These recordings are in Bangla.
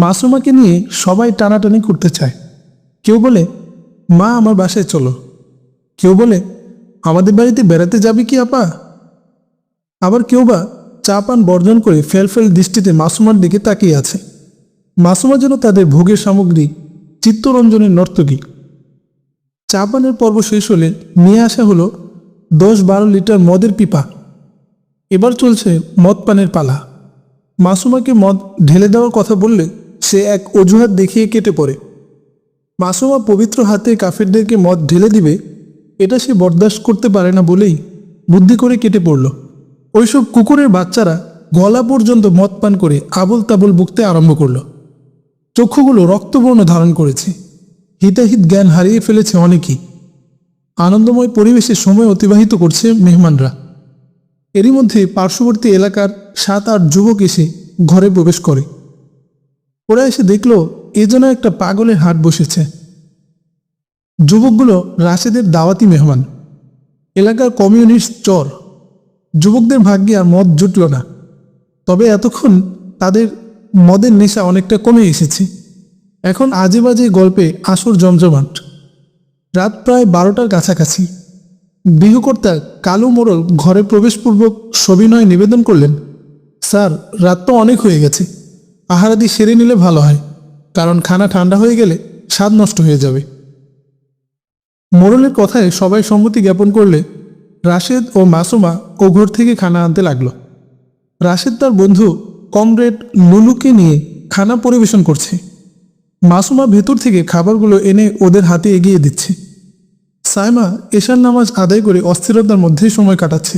মাসুমাকে নিয়ে সবাই টানাটানি করতে চায়। কেউ বলে, মা আমার বাসায় চলো। কেউ বলে, আমাদের বাড়িতে বেড়াতে যাবে কি আপা? আবার কেউ বা চা পান বর্জন করে ফেলফেল দৃষ্টিতে মাসুমার দিকে তাকিয়ে আছে। মাসুমা যেন তাদের ভোগের সামগ্রী, চিত্তরঞ্জনের নর্তকী। চা পানের পর্ব শেষ হলে নিয়ে আসা হলো 10-12 লিটার মদের পিপা। এবার চলছে মদ পানের পালা। মাসুমাকে মদ ঢেলে দেওয়ার কথা বললে সে এক অজুহাত দেখিয়ে কেটে পড়ে। মাসুমা পবিত্র হাতে কাফেরদেরকে মদ ঢেলে দিবে, এটা সে বরদাস্ত করতে পারে না বলেই বুদ্ধি করে কেটে পড়ল। ওইসব কুকুরের বাচ্চারা গলা পর্যন্ত মদ পান করে আবল তাবল বকতে আরম্ভ করল। চক্ষুগুলো রক্তবর্ণ ধারণ করেছে। হিতাহিত জ্ঞান হারিয়ে ফেলেছে অনেকেই। আনন্দময় পরিবেশে সময় অতিবাহিত করছে মেহমানরা। এরই মধ্যে পার্শ্ববর্তী এলাকার 7-8 যুবক এসে ঘরে প্রবেশ করে। ওরা এসে দেখল এ যেন একটা পাগলের হাট বসেছে। যুবকগুলো রাশেদের দাওয়াতি মেহমান, এলাকার কমিউনিস্ট চর। যুবকদের ভাগ্যে আর মদ জুটল না, তবে এতক্ষণ তাদের মদের নেশা অনেকটা কমে এসেছে। এখন আজে বাজে গল্পে আসর জমজমাট। রাত প্রায় 12টার কাছাকাছি। গৃহকর্তা কালু মোড়ল ঘরে প্রবেশপূর্বক সবিনয় নিবেদন করলেন, স্যার, রাত তো অনেক হয়ে গেছে, আহারাদি সেরে নিলে ভালো হয়, কারণ খানা ঠান্ডা হয়ে গেলে স্বাদ নষ্ট হয়ে যাবে। মোড়লের কথায় সবাই সম্মতি জ্ঞাপন করলে রাশেদ ও মাসুমা ও ঘর থেকে খানা আনতে লাগলো। রাশেদ তার বন্ধু কমরেড লুলুকে নিয়ে খানা পরিবেশন করছে। মাসুমা ভেতর থেকে খাবারগুলো এনে ওদের হাতে এগিয়ে দিচ্ছে। সাইমা এশার নামাজ আদায় করে অস্থিরতার মধ্যেই সময় কাটাচ্ছে।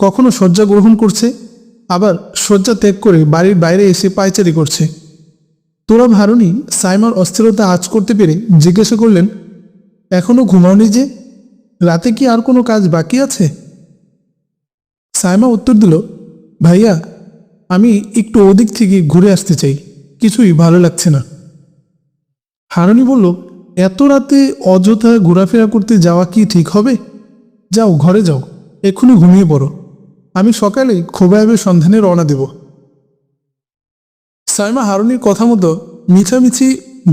কখনো শয্যা গ্রহণ করছে, আবার শয্যা ত্যাগ করে বাড়ির বাইরে এসে পায়চারি করছে। তোরা ভারুনি সাইমার অস্থিরতা আঁচ করতে পেরে জিজ্ঞাসা করলেন, এখনো ঘুমাওনি যে? রাতে কি আর কোনো কাজ বাকি আছে? সাইমা উত্তর দিল, ভাইয়া, আমি একটু ওদিক থেকে ঘুরে আসতে চাই, কিছুই ভালো লাগছে না। হারুনি বলল, এত রাতে অযথা ঘোরাফেরা করতে যাওয়া কি ঠিক হবে? যাও, ঘরে যাও, এক্ষুনি ঘুমিয়ে পড়ো, আমি সকালে খোবায়েবের সন্ধানে রওনা দেব। সাইমা হারুনির কথা মতো মিছামিছি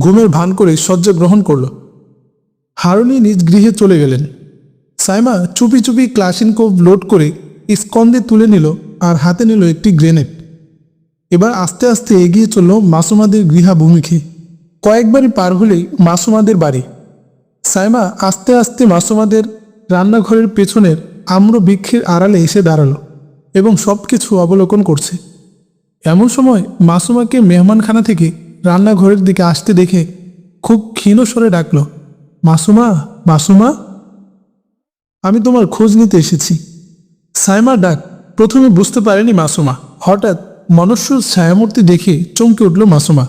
ঘুমের ভান করে শয্যা গ্রহণ করল। হারুনি নিজ গৃহে চলে গেলেন। সাইমা চুপি চুপি ক্লাসিনকোভ লোড করে স্কন্দে তুলে নিল আর হাতে নিল একটি গ্রেনেড। এবার আস্তে আস্তে এগিয়ে চলল মাসুমাদের গৃহাভূমিকে। কয়েকবারই পার হলেই মাসুমাদের বাড়ি। সাইমা আস্তে আস্তে মাসুমাদের রান্নাঘরের পেছনের আম্র বৃক্ষের আড়ালে এসে দাঁড়ালো এবং সব কিছু অবলোকন করছে। এমন সময় মাসুমাকে মেহমানখানা থেকে রান্নাঘরের দিকে আসতে দেখে খুব ক্ষীণ স্বরে ডাকল, মাসুমা, মাসুমা, আমি তোমার খোঁজ নিতে এসেছি। সাইমার ডাক প্রথমে বুঝতে পারেনি মাসুমা। হঠাৎ মনুষ্য ছায়ামূর্তি দেখে চমকে উঠল মাসুমা।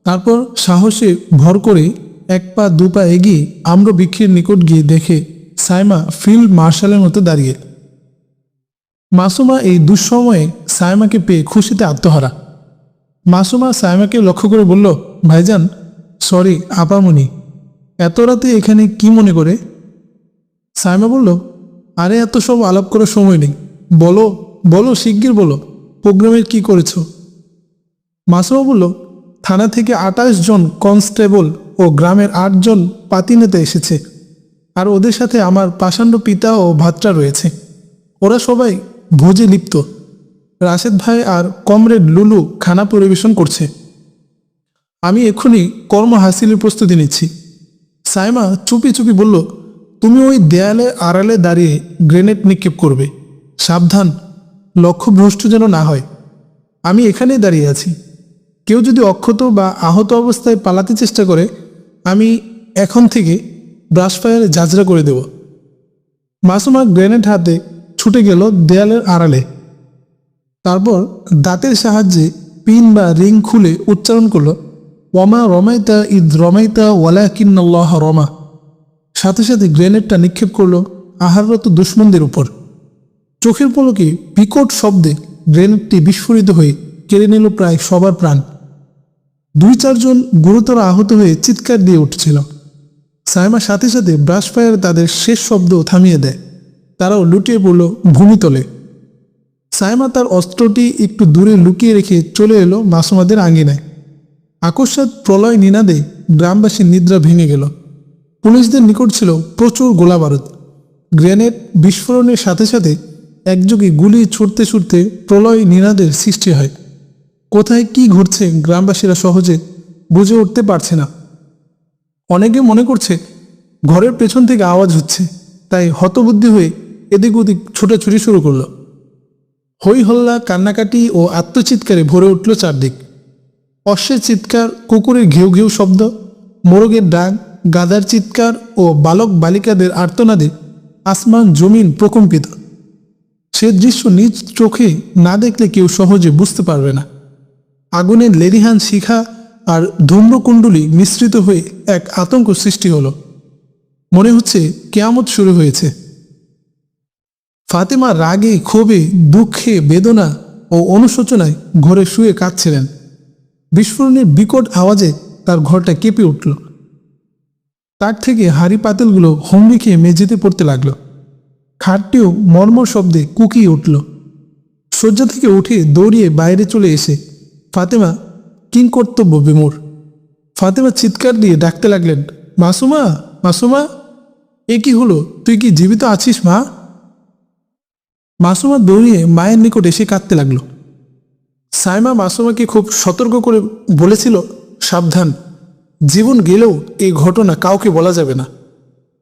তারপর সাহসে ভর করে 1 পা 2 পা এগিয়ে আম্র বৃক্ষের নিকট গিয়ে দেখে সাইমা ফিল্ড মার্শালের মতো দাঁড়িয়ে। মাসুমা এই দুঃসময়ে সাইমাকে পেয়ে খুশিতে আত্মহারা। মাসুমা সাইমাকে লক্ষ্য করে বলল, ভাইজান, সরি আপামনি, এত রাতে এখানে কি মনে করে? সাইমা বলল, আরে এত সব আলাপ করার সময় নেই, বলো বলো, শিগগির বলো, প্রোগ্রামের কি করেছো? মাসুমা বলল, থানা থেকে 28 জন কনস্টেবল ও গ্রামের 8 জন পাতি নেতা এসেছে, আর ওদের সাথে আমার পাষাণ্ড পিতা ও ভাত্রা রয়েছে। ওরা সবাই ভোজে লিপ্ত। রাশেদ ভাই আর কমরেড লুলু খানা পরিবেশন করছে। আমি এক্ষুনি কর্ম হাসিলের প্রস্তুতি নিচ্ছি। সাইমা চুপি চুপি বলল, তুমি ওই দেয়ালে আড়ালে দাঁড়িয়ে গ্রেনেড নিক্ষেপ করবে, সাবধান, লক্ষ্যভ্রষ্ট যেন না হয়। আমি এখানেই দাঁড়িয়ে আছি, কেউ যদি অক্ষত বা আহত অবস্থায় পালাতে চেষ্টা করে আমি এখন থেকে ব্রাশফায়ারে ঝাঁঝরা করে দেব। মাসুমা গ্রেনেড হাতে ছুটে গেল দেয়ালের আড়ালে। তারপর দাঁতের সাহায্যে পিন বা রিং খুলে উচ্চারণ করল, ওয়ামা রমাইতা ইদ রমাইতা ওয়ালাকিন্নাল্লাহ রমা। সাথে সাথে গ্রেনেডটা নিক্ষেপ করল আহাররত দুশমনদের উপর। চোখের পলকে বিকট শব্দে গ্রেনেডটি বিস্ফোরিত হয়ে কেড়ে নিল প্রায় সবার প্রাণ। 2-4 জন গুরুতর আহত হয়ে চিৎকার দিয়ে উঠছিল। সাইমা সাথে সাথে ব্রাশফায়ার তাদের শেষ শব্দ থামিয়ে দেয়। তারাও লুটিয়ে পড়ল ভূমিতলে। সাইমা তার অস্ত্রটি একটু দূরে লুকিয়ে রেখে চলে এলো মাসুমাদের আঙ্গিনায়। আকস্মাৎ প্রলয় নিনাদে গ্রামবাসীর নিদ্রা ভেঙে গেল। পুলিশদের নিকট ছিল প্রচুর গোলাবারুদ। গ্রেনেড বিস্ফোরণের সাথে সাথে একযোগে গুলি ছুটতে ছুটতে প্রলয় নিনাদের সৃষ্টি হয়। কোথায় কি ঘটছে গ্রামবাসীরা সহজে বুঝে উঠতে পারছে না। অনেকে মনে করছে ঘরের পেছন থেকে আওয়াজ হচ্ছে, তাই হতবুদ্ধি হয়ে এদিক ওদিক ছোটাছুটি শুরু করলো। হই হল্লা, কান্নাকাটি ও আত্মচিৎকারে ভরে উঠল চারদিক। অশ্বের চিৎকার, কুকুরের ঘেউ ঘেউ শব্দ, মোরগের ডাক, গাধার চিৎকার ও বালক বালিকাদের আর্তনাদে আসমান জমিন প্রকম্পিত। সে দৃশ্য নিজ চোখে না দেখলে কেউ সহজে বুঝতে পারবে না। আগুনের লেলিহান শিখা আর ধূম্রকুণ্ডলী মিশ্রিত হয়ে এক আতঙ্ক সৃষ্টি হলো। মনে হচ্ছে কিয়ামত শুরু হয়েছে। ফাতেমা রাগে, ক্ষোভে, দুঃখে, বেদনা ও অনুশোচনায় ঘরে শুয়ে কাঁদছিলেন। বিস্ফোরণের বিকট আওয়াজে তার ঘরটা কেঁপে উঠল। তার থেকে হাঁড়ি পাতিলগুলো হুমড়ি খেয়ে মেঝেতে পড়তে লাগল। খাটটিও মর্মর শব্দে কুকিয়ে উঠল। শয্যা থেকে উঠে দৌড়িয়ে বাইরে চলে এসে ফাতেমা কিংকর্তব্য বিমূঢ়। ফাতেমা চিৎকার দিয়ে ডাকতে লাগলেন, মাসুমা, মাসুমা, এ কি হলো? তুই কি জীবিত আছিস মা? মাসুমা দৌড়িয়ে মায়ের নিকট এসে কাঁদতে লাগলো। সাইমা মাসুমাকে খুব সতর্ক করে বলেছিল, সাবধান, জীবন গেলেও এই ঘটনা কাউকে বলা যাবে না,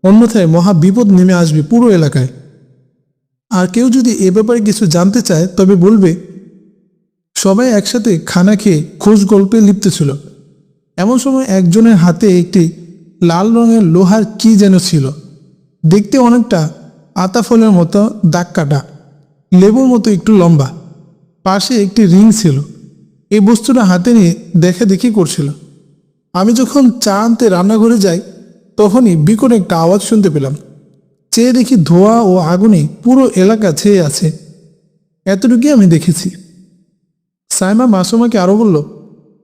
অন্যথায় মহা বিপদ নেমে আসবে পুরো এলাকায়। আর কেউ যদি এ ব্যাপারে কিছু জানতে চায় তবে বলবে। সবাই একসাথে খানা খেয়ে খোঁজ গল্পে লিপ্ত ছিল। এমন সময় একজনের হাতে একটি লাল রঙের লোহার কি যেন ছিল। দেখতে অনেকটা আতা ফলের মতো দাগ কাটা, লেবুর মতো একটু লম্বা। পাশে একটি রিং ছিল। এই বস্তুটা হাতে নিয়ে দেখা দেখি করছিল। আমি যখন চা আনতে রান্নাঘরে যাই তখনই বিকট একটা আওয়াজ শুনতে পেলাম। চেয়ে দেখি ধোঁয়া ও আগুনে পুরো এলাকা ছেয়ে আছে। এতটুকুই আমি দেখেছি। সাইমা মাসুমাকে আরও বলল,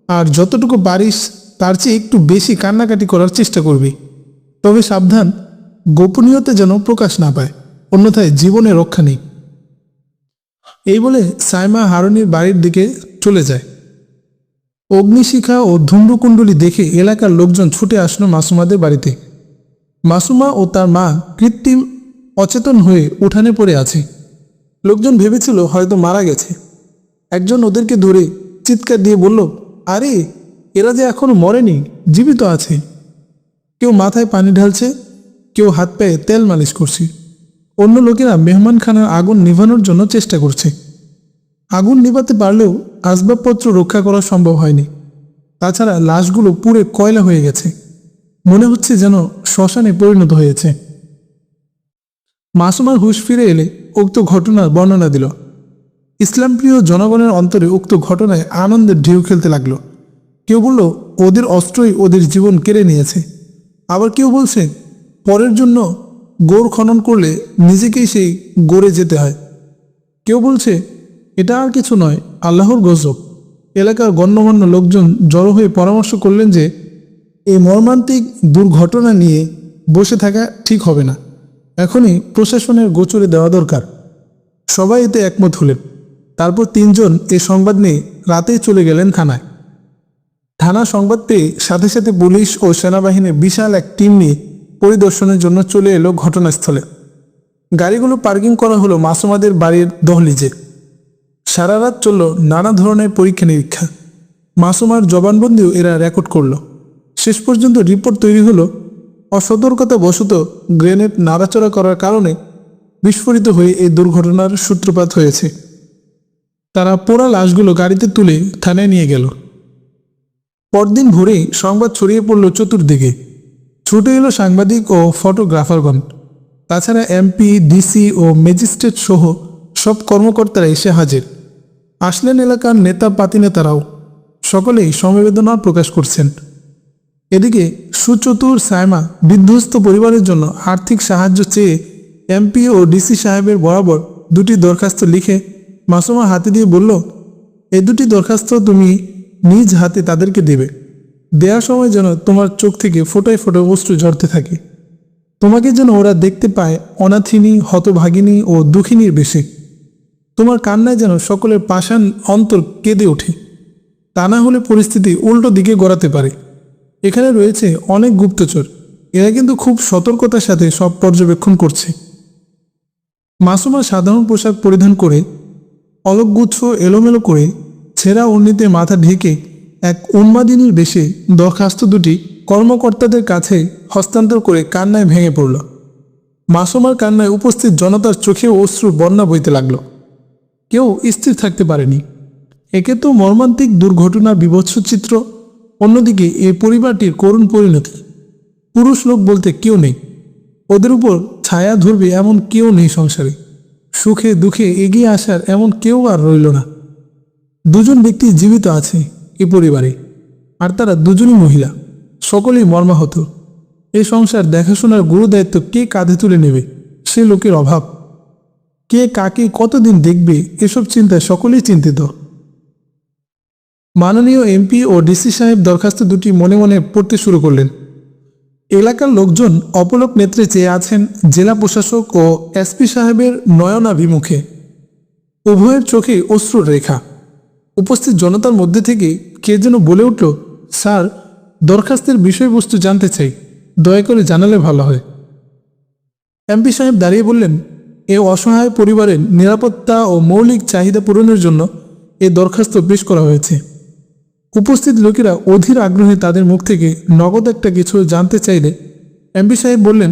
আর যতটুকু পারিস তার চেয়ে একটু বেশি কান্নাকাটি করার চেষ্টা করবি, তবে সাবধান, গোপনীয়তা যেন প্রকাশ না পায়, অন্যথায় জীবনে রক্ষা নেই। এই বলে সাইমা হারুনির বাড়ির দিকে চলে যায়। অগ্নিশিখা ও ধূম্রকুণ্ডলী দেখে এলাকার লোকজন ছুটে আসলো মাসুমাদের বাড়িতে। মাসুমা ও তার মা কৃত্রিম অচেতন হয়ে উঠানে পড়ে আছে। লোকজন ভেবেছিল হয়তো মারা গেছে। একজন ওদেরকে ধরে চিৎকার দিয়ে বলল, আরে এরা যে এখনো মরেনি, জীবিত আছে। কেউ মাথায় পানি ঢালছে, কেউ হাত পায়ে তেল মালিশ করছে। অন্য লোকেরা মেহমানখানার আগুন নিভানোর জন্য চেষ্টা করছে। আগুন নিভাতে পারলেও আসবাবপত্র রক্ষা করা সম্ভব হয়নি। তাছাড়া লাশগুলো পুড়ে কয়লা হয়ে গেছে। মনে হচ্ছে যেন শ্মশানে পরিণত হয়েছে। মাসুমার হুঁশ ফিরে এলে উক্ত ঘটনার বর্ণনা দিল। ইসলামপ্রিয় জনগণের অন্তরে উক্ত ঘটনায় আনন্দের ঢেউ খেলতে লাগলো। কেউ বলল, ওদের অস্ত্রই ওদের জীবন কেড়ে নিয়েছে। আবার কেউ বলছে, পরের জন্য গোড় খনন করলে নিজেকেই সেই গড়ে যেতে হয়। কেউ বলছে, এটা আর কিছু নয়, আল্লাহর গজব। এলাকার গণ্যমান্য লোকজন জড়ো হয়ে পরামর্শ করলেন যে এই মর্মান্তিক দুর্ঘটনা নিয়ে বসে থাকা ঠিক হবে না, এখনই প্রশাসনের গোচরে দেওয়া দরকার। সবাই এতে একমত হলেন। তারপর তিনজন এ সংবাদ নিয়ে রাতেই চলে গেলেন থানায়। থানা সংবাদ পেয়ে সাথে সাথে পুলিশ ও সেনাবাহিনীর বিশাল এক টিম নিয়ে পরিদর্শনের জন্য চলে এলো ঘটনাস্থলে। গাড়িগুলো পার্কিং করা হলো মাসুমাদের বাড়ির দহলিজে। সারা রাত চলল নানা ধরনের পরীক্ষা নিরীক্ষা। মাসুমার জবানবন্দিও এরা রেকর্ড করলো। শেষ পর্যন্ত রিপোর্ট তৈরি হলো, অসতর্কতাবশত গ্রেনেড নাড়াচড়া করার কারণে বিস্ফোরিত হয়ে এই দুর্ঘটনার সূত্রপাত হয়েছে। তারা পোড়া লাশগুলো গাড়িতে তুলে থানায় নিয়ে গেল। পরদিন ভোরেই সংবাদ ছড়িয়ে পড়ল চতুর্দিকে। ছুটে এলো সাংবাদিক ও ফটোগ্রাফারগণ। তাছাড়া এমপি, ডিসি ও ম্যাজিস্ট্রেট সহ সব কর্মকর্তারা এসে হাজির। আসলেন এলাকার নেতা পাতিনেতারাও। সকলেই সমবেদনা প্রকাশ করছেন। এদিকে সুচতুর সাইমা বিধ্বস্ত পরিবারের জন্য আর্থিক সাহায্য চেয়ে এমপি ও ডিসি সাহেবের বরাবর দুটি দরখাস্ত লিখে মাসুমা হাতে দিয়ে বলল, এই দুটি দরখাস্ত তুমি নিজ হাতে তাদেরকে দেবে। দেওয়ার সময় যেন তোমার চোখ থেকে ফোটায় ফোটায় অশ্রু ঝরতে থাকে। তোমাকে যেন ওরা দেখতে পায় অনাথিনী, হতভাগিনী ও দুঃখিনীর বেশে। তোমার কান্নায় যেন সকলের পাষাণ অন্তর কেঁদে ওঠে। তা না হলে পরিস্থিতি উল্টো দিকে গড়াতে পারে। এখানে রয়েছে অনেক গুপ্তচর, এরা কিন্তু খুব সতর্কতার সাথে সব পর্যবেক্ষণ করছে। মাসুমা সাধারণ পোশাক পরিধান করে, অলকগুচ্ছ এলোমেলো করে, ছেঁড়া ওড়নিতে মাথা ঢেকে এক উন্মাদিনীর বেশে দরখাস্ত দুটি কর্মকর্তাদের কাছে হস্তান্তর করে কান্নায় ভেঙে পড়ল। মাসুমার কান্নায় উপস্থিত জনতার চোখে অশ্রুর বন্যা বইতে লাগল। কেউ স্থির থাকতে পারেনি। একে তো মর্মান্তিক দুর্ঘটনার বিভৎস চিত্র, অন্যদিকে এই পরিবারটির করুণ পরিণতি। পুরুষ লোক বলতে কেউ নেই, ওদের উপর ছায়া ধরবে এমন কেউ নেই সংসারে। সুখে দুঃখে এগিয়ে আসার এমন কেউ আর রইল না। দুজন ব্যক্তি জীবিত আছে এ পরিবারে, আর তারা দুজনই মহিলা, সকলেই মর্মাহত। এই সংসার দেখাশোনার গুরু দায়িত্ব কে কাঁধে তুলে নেবে সে লোকের অভাব। কে কাকে কতদিন দেখবে এসব চিন্তায় সকলেই চিন্তিত। মাননীয় এমপি ও ডিসি সাহেব দরখাস্ত দুটি মনে মনে পড়তে শুরু করলেন। এলাকার লোকজন অপলক নেত্রে চেয়ে আছেন জেলা প্রশাসক ও এসপি সাহেবের নয়নাভিমুখে। উভয়ের চোখে অশ্রুর রেখা। উপস্থিত জনতার মধ্যে থেকে কে যেন বলে উঠল, স্যার, দরখাস্তের বিষয়বস্তু জানতে চাই, দয়া করে জানালে ভালো হয়। এমপি সাহেব দাঁড়িয়ে বললেন, এ অসহায় পরিবারের নিরাপত্তা ও মৌলিক চাহিদা পূরণের জন্য এ দরখাস্ত পেশ করা হয়েছে। উপস্থিত লোকেরা অধীর আগ্রহে তাদের মুখ থেকে নগদ একটা কিছু জানতে চাইলে এমপি সাহেব বললেন,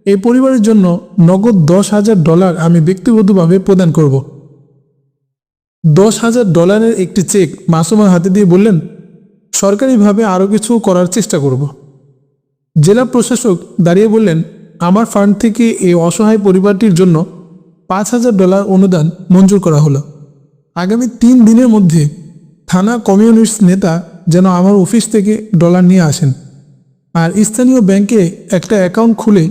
এই পরিবারের জন্য নগদ $10,000 আমি ব্যক্তিগতভাবে প্রদান করব। $10,000 একটি চেক মাসুমার হাতে দিয়ে বললেন, সরকারিভাবে আরও কিছু করার চেষ্টা করব। জেলা প্রশাসক দাঁড়িয়ে বললেন, আমার ফান্ড থেকে এই অসহায় পরিবারটির জন্য $5,000 অনুদান মঞ্জুর করা হলো। আগামী 3 দিনের মধ্যে থানা কমিউনিস্ট নেতা যেন আমার অফিস থেকে ডলার নিয়ে আসেন, আর স্থানীয় ব্যাংকে একটা অ্যাকাউন্ট খুলে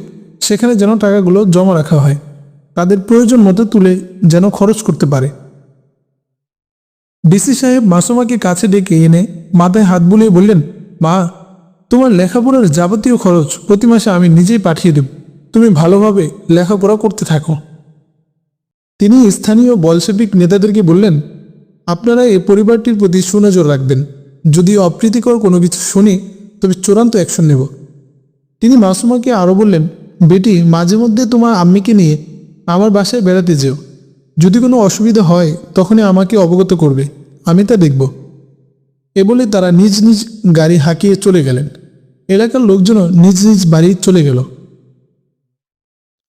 সেখানে যেন টাকাগুলো জমা রাখা হয়, তাদের প্রয়োজন মতো তুলে যেন খরচ করতে পারে। ডিসি সাহেব মাসুমাকে কাছে ডেকে এনে মাথায় হাত বুলিয়ে বললেন, মা, তোমার লেখাপড়ার যাবতীয় খরচ প্রতি মাসে আমি নিজেই পাঠিয়ে দেব, তুমি ভালোভাবে লেখাপড়া করতে থাকো। তিনি স্থানীয় বলশেবিক নেতাদেরকে বললেন, আপনারা এই পরিবারটির প্রতি সুনজর রাখবেন, যদি অপ্রীতিকর কোনো কিছু শুনি তবে চূড়ান্ত অ্যাকশন নেব। তিনি মাসুমাকে আরও বললেন, বেটি, মাঝে মধ্যে তোমার আম্মিকে নিয়ে আমার বাসায় বেড়াতে যেও, যদি কোনো অসুবিধা হয় তখনই আমাকে অবগত করবে, আমি তা দেখব। এ বলে তারা নিজ নিজ গাড়ি হাঁকিয়ে চলে গেলেন। এলাকার লোকজনও নিজ নিজ বাড়ি চলে গেল।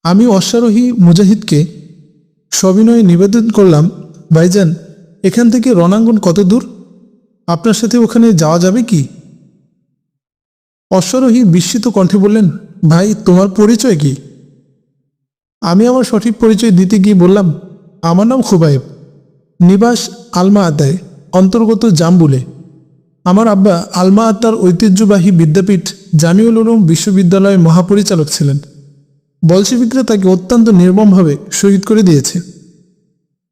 আমি অশ্বারোহী মুজাহিদকে সবিনয়ে নিবেদন করলাম, ভাইজান, এখান থেকে রণাঙ্গন কত দূর? আপনার সাথে ওখানে যাওয়া যাবে কি? অশ্বারোহী বিস্মিত কণ্ঠে বললেন, ভাই, তোমার পরিচয় কি? আমি আমার সঠিক পরিচয় দিতে গিয়ে বললাম, আমার নাম খুবাইব, নিবাস আলমা আতায়, অন্তর্গত জাম্বুলে। আমার আব্বা আলমা আত্মার ঐতিহ্যবাহী বিদ্যাপীঠ জামিউল উলুম বিশ্ববিদ্যালয়ের মহাপরিচালক ছিলেন। বলশেবিকরা তাকে অত্যন্ত নির্মমভাবে শহীদ করে দিয়েছে।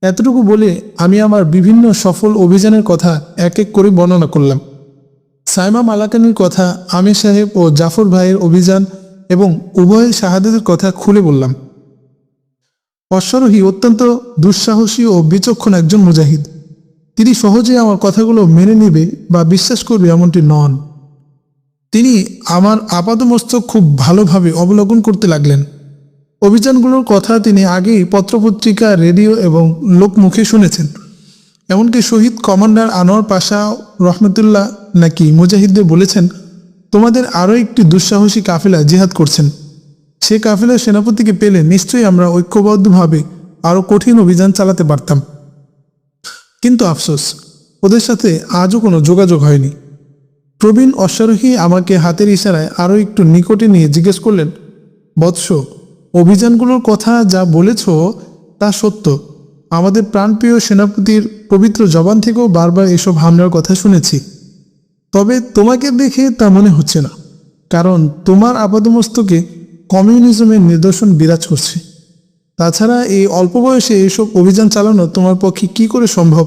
এতটুকু বলে আমি আমার বিভিন্ন সফল অভিযানের কথা এক এক করে বর্ণনা করলাম। সাইমা মালাকানির কথা, আমির সাহেব ও জাফর ভাইয়ের অভিযান এবং উভয়ের শাহাদাতের কথা খুলে বললাম। অশ্বারোহী অত্যন্ত দুঃসাহসী ও বিচক্ষণ একজন মুজাহিদ। তিনি সহজে আমার কথাগুলো মেনে নেবে বা বিশ্বাস করবে এমনটি নন। তিনি আমার আপাদমস্তক খুব ভালোভাবে অবলোকন করতে লাগলেন। অভিযানগুলোর কথা তিনি আগেই পত্রপত্রিকা, রেডিও এবং লোকমুখে শুনেছেন। এমনকি শহীদ কমান্ডার আনোয়ার পাশা রহমতুল্লাহ নাকি মুজাহিদদের বলেছেন, তোমাদের আরও একটি দুঃসাহসী কাফেলা জিহাদ করছেন। সে কাফেলার সেনাপতিকে পেলে নিশ্চয়ই আমরা ঐক্যবদ্ধভাবে আরও কঠিন অভিযান চালাতে পারতাম। কিন্তু আফসোস, ওদের সাথে আজও কোনো যোগাযোগ হয়নি। প্রবীণ অশ্বারোহী আমাকে হাতের ইশারায় আরও একটু নিকটে নিয়ে জিজ্ঞেস করলেন, বৎস, অভিযানগুলোর কথা যা বলেছ তা সত্য। আমাদের প্রাণপ্রিয় সেনাপতির পবিত্র জবান থেকেও বারবার এসব হামলার কথা শুনেছি। তবে তোমাকে দেখে তা মনে হচ্ছে না, কারণ তোমার আপাদমস্তকে কমিউনিজমের নিদর্শন বিরাজ করছে। তাছাড়া এই অল্প বয়সে এইসব অভিযান চালানো তোমার পক্ষে কি করে সম্ভব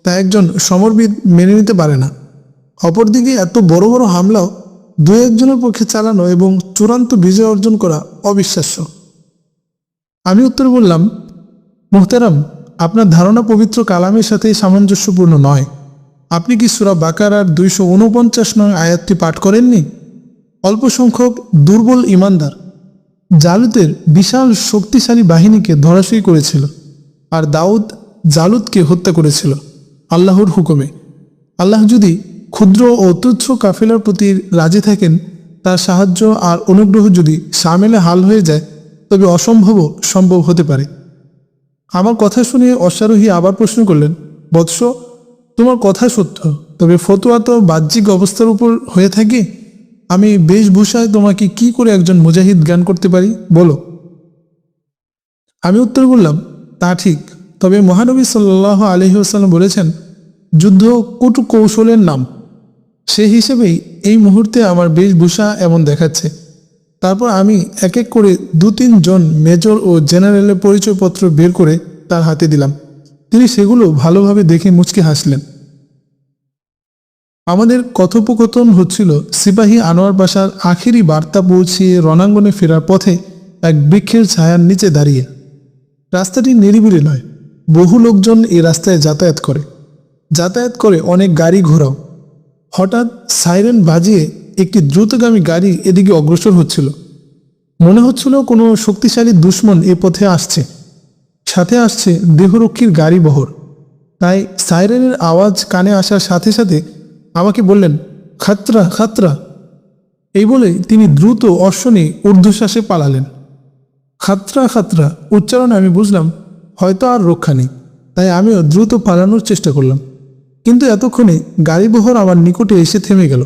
তা একজন সমরবিদ মেনে নিতে পারে না। অপরদিকে এত বড় বড় হামলাও দু একজনের পক্ষে চালানো এবং চূড়ান্ত বিজয় অর্জন করা অবিশ্বাস্য। আমি উত্তর বললাম, মোহতারাম, আপনার ধারণা পবিত্র কালামের সাথে সামঞ্জস্যপূর্ণ নয়। আপনি কি সূরা বাকারার 249 নং আয়াতটি পাঠ করেননি? অল্প সংখ্যক দুর্বল ইমানদার জালুতের বিশাল শক্তিশালী বাহিনীকে ধরাশয়ী করেছিল, আর দাউদ জালুতকে হত্যা করেছিল আল্লাহর হুকুমে। আল্লাহ যদি ক্ষুদ্র ও তুচ্ছ কাফেলার প্রতি রাজি থাকেন, তার সাহায্য আর অনুগ্রহ যদি সামেলে হাল হয়ে যায়, তবে অসম্ভবও সম্ভব হতে পারে। আমার কথা শুনে অশ্বারোহী আবার প্রশ্ন করলেন, বৎস, তোমার কথা সত্য, তবে ফতোয়া তো বাহ্যিক অবস্থার উপর হয়ে থাকে। আমি বেশভূষায় তোমাকে কি করে একজন মুজাহিদ জ্ঞান করতে পারি, বলো। আমি উত্তর করলাম, তা ঠিক, তবে মহানবী সাল্লাল্লাহু আলাইহি ওয়াসাল্লাম বলেছেন, যুদ্ধ কটু কৌশলের নাম। সে হিসেবেই এই মুহূর্তে আমার বেশভূষা এমন দেখাচ্ছে। তারপর আমি এক এক করে 2-3 জন মেজর ও জেনারেলের পরিচয়পত্র বের করে তার হাতে দিলাম। তিনি সেগুলো ভালোভাবে দেখে মুচকে হাসলেন। আমাদের কথোপকথন হচ্ছিল সিপাহী আনোয়ার পাশার আখেরি বার্তা পৌঁছিয়ে রণাঙ্গনে ফেরার পথে এক বৃক্ষের ছায়ার নিচে দাঁড়িয়ে। রাস্তাটি নিরিবিলি নয়, বহু লোকজন এই রাস্তায় যাতায়াত করে অনেক গাড়ি ঘোড়াও। হঠাৎ সাইরেন বাজিয়ে একটি দ্রুতগামী গাড়ি এদিকে অগ্রসর হচ্ছিল। মনে হচ্ছিল কোনো শক্তিশালী দুশ্মন এ পথে আসছে, সাথে আসছে দেহরক্ষীর গাড়ি বহর। তাই সাইরেনের আওয়াজ কানে আসার সাথে সাথে আমাকে বললেন, খাতরা খাতরা। এই বলে তিনি দ্রুত অশ্ব নিয়ে ঊর্ধ্বশ্বাসে পালালেন। খাতরা খাতরা উচ্চারণে আমি বুঝলাম হয়তো আর রক্ষা নেই, তাই আমিও দ্রুত পালানোর চেষ্টা করলাম। কিন্তু এতক্ষণে গাড়িবহর আমার নিকটে এসে থেমে গেল।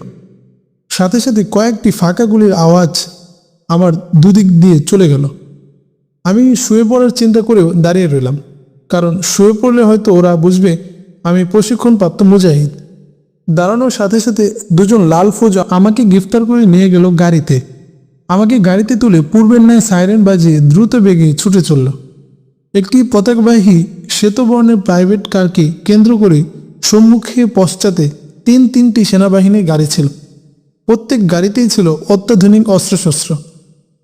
সাথে সাথে কয়েকটি ফাঁকা গুলির আওয়াজ আমার দুদিক দিয়ে চলে গেল। আমি শুয়ে পড়ার চিন্তা করেও দাঁড়িয়ে রইলাম, কারণ শুয়ে পড়লে হয়তো ওরা বুঝবে আমি প্রশিক্ষণপ্রাপ্ত মুজাহিদ। দাঁড়ানোর সাথে সাথে 2 জন লাল ফৌজ আমাকে গ্রেফতার করে নিয়ে গেল গাড়িতে। আমাকে গাড়িতে তুলে পূর্বের ন্যায় সাইরেন বাজিয়ে দ্রুত বেগে ছুটে চলল। একটি পতাকাবাহী শ্বেতবর্ণের প্রাইভেট কারকে কেন্দ্র করে সম্মুখে পশ্চাতে 3-3টি সেনাবাহিনীর গাড়ি ছিল। প্রত্যেক গাড়িতেই ছিল অত্যাধুনিক অস্ত্রশস্ত্র।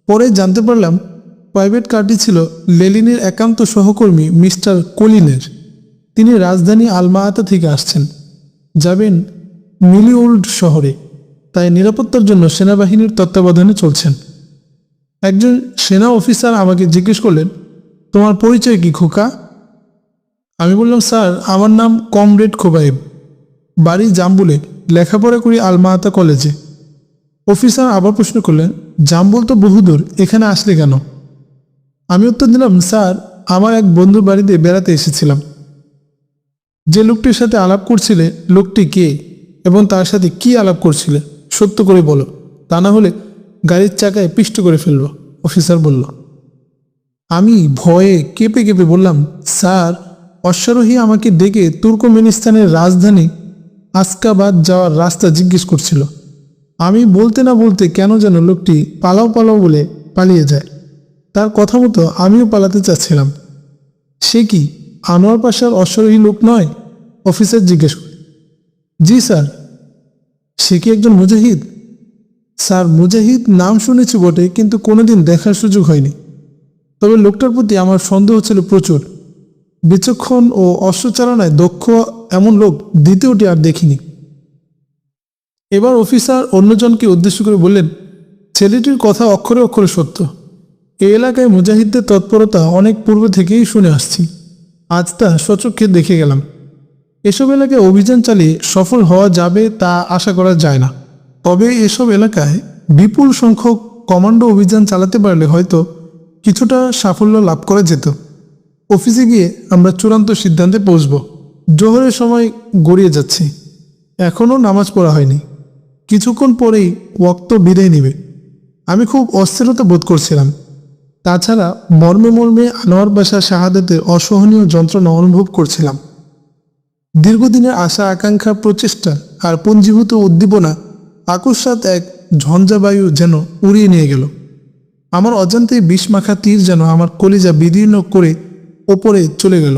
পরে জানতে পারলাম প্রাইভেট কারটি ছিল লেনিনের একান্ত সহকর্মী মিস্টার কলিনের। তিনি রাজধানী আলমাআতা থেকে আসছেন, যাবেন মিলিউল্ড শহরে, তাই নিরাপত্তার জন্য সেনাবাহিনীর তত্ত্বাবধানে চলছেন। একজন সেনা অফিসার আমাকে জিজ্ঞেস করলেন, তোমার পরিচয় কি খোকা? আমি বললাম, স্যার, আমার নাম কমরেড খোবাইব, বাড়ি জাম্বুলে, লেখাপড়া করি আলমাআতা কলেজে। অফিসার আবার প্রশ্ন করলেন, জাম্বুল তো বহুদূর, এখানে আসলে কেন? আমি উত্তর দিলাম, স্যার, আমার এক বন্ধুর বাড়িতে বেড়াতে এসেছিলাম। যে লোকটির সাথে আলাপ করছিলে, লোকটি কে এবং তার সাথে কি আলাপ করছিলে সত্য করে বলো, তা না হলে গাড়ির চাকায় পিষ্ট করে ফেলব, অফিসার বলল। আমি ভয়ে কেঁপে কেঁপে বললাম, স্যার, অশ্বারোহী আমাকে ডেকে তুর্কমেনিস্তানের রাজধানী আসকাবাদ যাওয়ার রাস্তা জিজ্ঞেস করছিল। আমি বলতে না বলতে কেন যেন লোকটি পালাও পালাও বলে পালিয়ে যায়। তার কথা মতো আমিও পালাতে চাচ্ছিলাম। সে কি আনোয়ার পাশার অশ্বারোহী লোক নয়? অফিসার জিজ্ঞেস করে। জি স্যার। সে কি একজন মুজাহিদ? স্যার, মুজাহিদ নাম শুনেছি বটে, কিন্তু কোনোদিন দেখার সুযোগ হয়নি। তবে লোকটার প্রতি আমার সন্দেহ ছিল প্রচুর। বিচক্ষণ ও অস্ত্রচালনায় দক্ষ এমন লোক দ্বিতীয়টি আর দেখিনি। এবার অফিসার অন্যজনকে উদ্দেশ্য করে বললেন, ছেলেটির কথা অক্ষরে অক্ষরে সত্য। এই এলাকায় মুজাহিদদের তৎপরতা অনেক পূর্ব থেকেই শুনে আসছি, আজ তা সচক্ষে দেখে গেলাম। এসব এলাকায় অভিযান চালিয়ে সফল হওয়া যাবে তা আশা করা যায় না, তবে এসব এলাকায় বিপুল সংখ্যক কমান্ডো অভিযান চালাতে পারলে হয়তো কিছুটা সাফল্য লাভ করা যেত। অফিসে গিয়ে আমরা চূড়ান্ত সিদ্ধান্তে পৌঁছব। জোহরের সময় গড়িয়ে যাচ্ছে, এখনও নামাজ পড়া হয়নি। কিছুক্ষণ পরেই ওয়াক্ত বিদায় নেবে। আমি খুব অস্থিরতা বোধ করছিলাম। তাছাড়া মর্মে মর্মে আনোয়ার পাশা শাহাদাতের অসহনীয় যন্ত্রণা অনুভব করছিলাম। দীর্ঘদিনের আশা আকাঙ্ক্ষা, প্রচেষ্টা আর পুঞ্জীভূত উদ্দীপনা আকস্মাৎ এক ঝঞ্ঝাবায়ু যেন উড়িয়ে নিয়ে গেল। আমার অজান্তে বিষমাখা তীর যেন আমার কলিজা বিদীর্ণ করে ওপরে চলে গেল।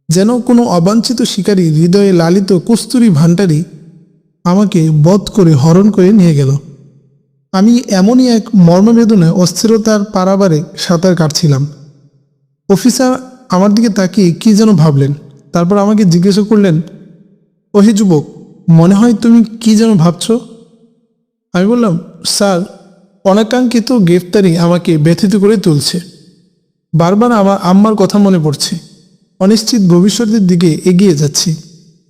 যেন কোনো অবাঞ্ছিত শিকারী হৃদয়ে লালিত কস্তুরী ভাণ্ডারী আমাকে বধ করে হরণ করে নিয়ে গেল। আমি এমনই এক মর্মবেদনায় অস্থিরতার পারাবারে সাঁতার কাটছিলাম। অফিসার আমার দিকে তাকিয়ে কি যেন ভাবলেন, তারপর আমাকে জিজ্ঞাসা করলেন, ওহে যুবক, মনে হয় তুমি কি যেন ভাবছ। আমি বললাম, স্যার, অনাকাঙ্ক্ষিত গ্রেফতারি আমাকে ব্যথিত করে তুলছে। বারবার আমার আম্মার কথা মনে পড়ছে। অনিশ্চিত ভবিষ্যতের দিকে এগিয়ে যাচ্ছি।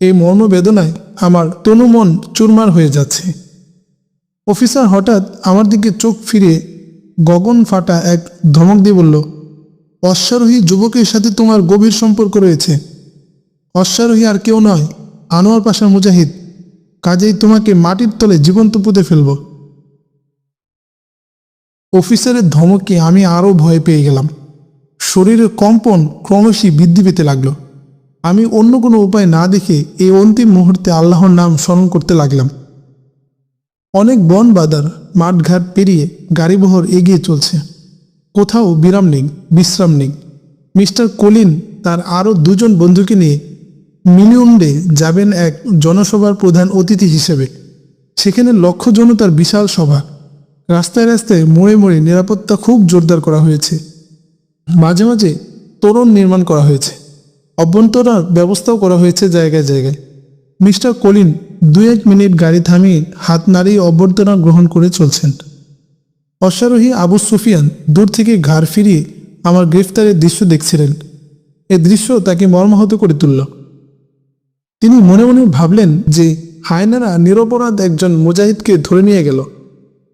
এই মর্মবেদনায় আমার তনু মন চুরমার হয়ে যাচ্ছে। অফিসার হঠাৎ আমার দিকে চোখ ফিরিয়ে গগন ফাটা এক ধমক দিয়ে বলল, অশ্বারোহী যুবকের সাথে তোমার গভীর সম্পর্ক রয়েছে। অশ্বারোহী আর কেউ নয়, আনোয়ার পাশা মুজাহিদ। কাজেই তোমাকে মাটির তলে জীবন্ত পুঁতে ফেলব। অফিসারের ধমকে আমি আরও ভয় পেয়ে গেলাম। শরীরের কম্পন ক্রমশই বৃদ্ধি পেতে লাগলো। আমি অন্য কোনো উপায় না দেখে এই অন্তিম মুহূর্তে আল্লাহর নাম স্মরণ করতে লাগলাম। অনেক বন বাদার মাঠঘাট পেরিয়ে গাড়িবহর এগিয়ে চলছে। কোথাও বিরাম নেই, বিশ্রাম নেই। মিস্টার কলিন তার আরও দুজন বন্ধুকে নিয়ে মিলিউন্ডে যাবেন এক জনসভার প্রধান অতিথি হিসেবে। সেখানে লক্ষ জনতার বিশাল সভা। রাস্তায় রাস্তায় মোড়ে মোড়ে নিরাপত্তা খুব জোরদার করা হয়েছে। মাঝে মাঝে তোরণ নির্মাণ করা হয়েছে। অভ্যন্তরীণ ব্যবস্থাও করা হয়েছে জায়গায় জায়গায়। মিস্টার কলিন 2-1 মিনিট গাড়ি থামিয়ে হাত নাড়িয়ে অভ্যর্থনা গ্রহণ করে চলছেন। অশ্বারোহী আবু সুফিয়ান দূর থেকে ঘাড় ফিরিয়ে আমার গ্রেফতারের দৃশ্য দেখছিলেন। এ দৃশ্য তাকে মর্মাহত করে তুলল। তিনি মনে মনে ভাবলেন যে হায়নারা নিরপরাধ একজন মুজাহিদকে ধরে নিয়ে গেল,